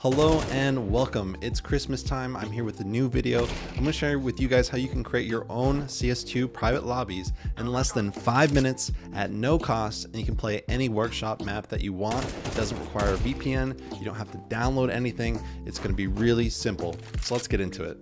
Hello and welcome. It's Christmas time. I'm here with a new video. I'm going to share with you guys how you can create your own CS2 private lobbies in less than 5 minutes at no cost, and you can play any workshop map that you want. It doesn't require a VPN. You don't have to download anything. It's going to be really simple. So let's get into it.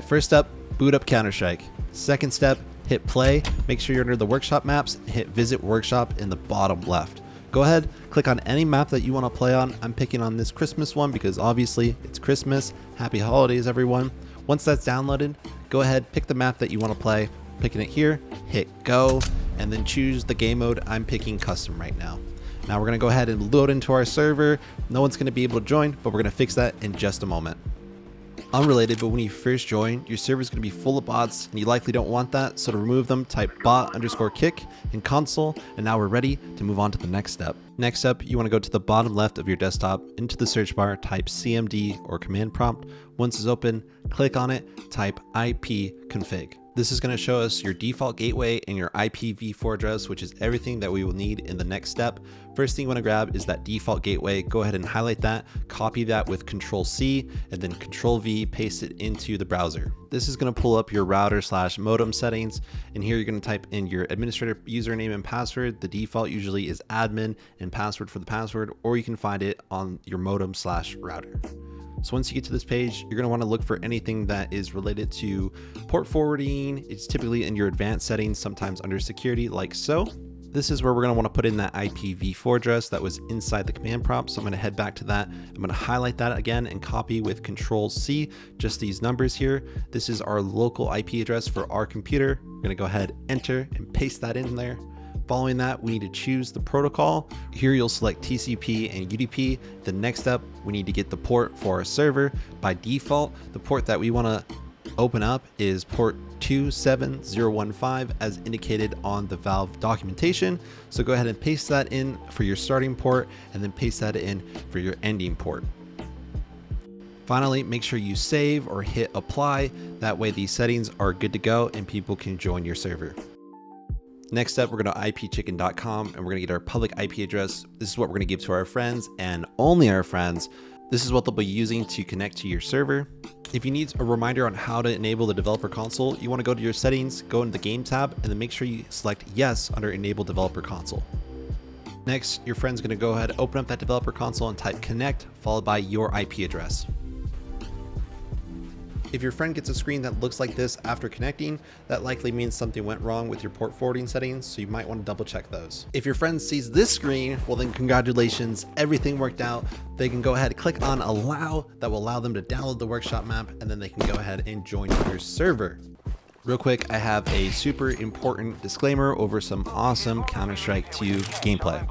First step, boot up Counter-Strike. Second step, hit play. Make sure you're under the workshop maps and hit visit workshop in the bottom left. Go ahead, click on any map that you want to play on. I'm picking on this Christmas one because obviously it's Christmas. Happy holidays, everyone. Once that's downloaded, go ahead, pick the map that you want to play. Picking it here, hit go, and then choose the game mode. I'm picking custom right now. Now we're going to go ahead and load into our server. No one's going to be able to join, but we're going to fix that in just a moment. Unrelated, but when you first join, your server is going to be full of bots and you likely don't want that. So to remove them, type bot_kick in console, and now we're ready to move on to the next step. Next up, you want to go to the bottom left of your desktop, into the search bar, type CMD or command prompt. Once it's open, click on it, type ipconfig. This is going to show us your default gateway and your IPv4 address, which is everything that we will need in the next step. First thing you want to grab is that default gateway. Go ahead and highlight that, copy that with Control-C, and then Control-V, paste it into the browser. This is going to pull up your router/modem settings, and here you're going to type in your administrator username and password. The default usually is admin and password for the password, or you can find it on your modem/router. So once you get to this page, you're going to want to look for anything that is related to port forwarding. It's typically in your advanced settings, sometimes under security, like so. This is where we're going to want to put in that IPv4 address that was inside the command prompt. So I'm going to head back to that. I'm going to highlight that again and copy with Control-C, just these numbers here. This is our local IP address for our computer. We're going to go ahead, enter, and paste that in there. Following that, we need to choose the protocol. Here you'll select TCP and UDP. The next step, we need to get the port for our server. By default, the port that we want to open up is port 27015 as indicated on the Valve documentation. So go ahead and paste that in for your starting port and then paste that in for your ending port. Finally, make sure you save or hit apply. That way these settings are good to go and people can join your server. Next up, we're going to ipchicken.com and we're going to get our public IP address. This is what we're going to give to our friends and only our friends. This is what they'll be using to connect to your server. If you need a reminder on how to enable the developer console, you want to go to your settings, go into the game tab, and then make sure you select yes under enable developer console. Next, your friend's going to go ahead, open up that developer console and type connect followed by your IP address. If your friend gets a screen that looks like this after connecting, that likely means something went wrong with your port forwarding settings, so you might want to double check those. If your friend sees this screen, well then congratulations, everything worked out. They can go ahead and click on allow. That will allow them to download the workshop map, and then they can go ahead and join your server. Real quick, I have a super important disclaimer over some awesome Counter-Strike 2 gameplay.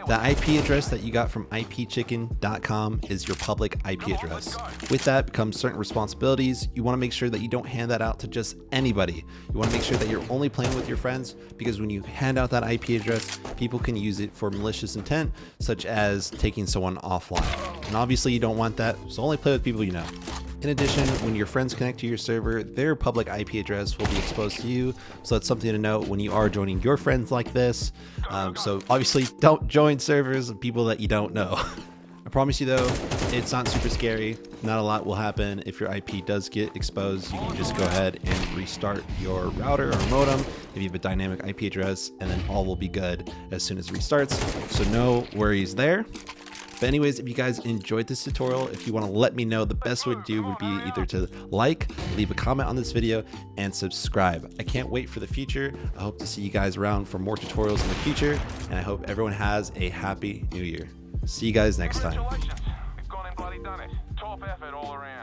The IP address that you got from ipchicken.com is your public IP address. With that comes certain responsibilities. You want to make sure that you don't hand that out to just anybody. You want to make sure that you're only playing with your friends, because when you hand out that IP address, people can use it for malicious intent, such as taking someone offline. And obviously you don't want that, so only play with people you know. In addition, when your friends connect to your server, their public IP address will be exposed to you. So that's something to note when you are joining your friends like this. So obviously don't join servers of people that you don't know. I promise you though, it's not super scary. Not a lot will happen. If your IP does get exposed, you can just go ahead and restart your router or modem if you have a dynamic IP address, and then all will be good as soon as it restarts. So no worries there. But anyways, if you guys enjoyed this tutorial, if you want to let me know, the best way to do would be either to like, leave a comment on this video, and subscribe. I can't wait for the future. I hope to see you guys around for more tutorials in the future, and I hope everyone has a happy new year. See you guys next time. Congratulations. Gone and bloody done it. Top effort all around.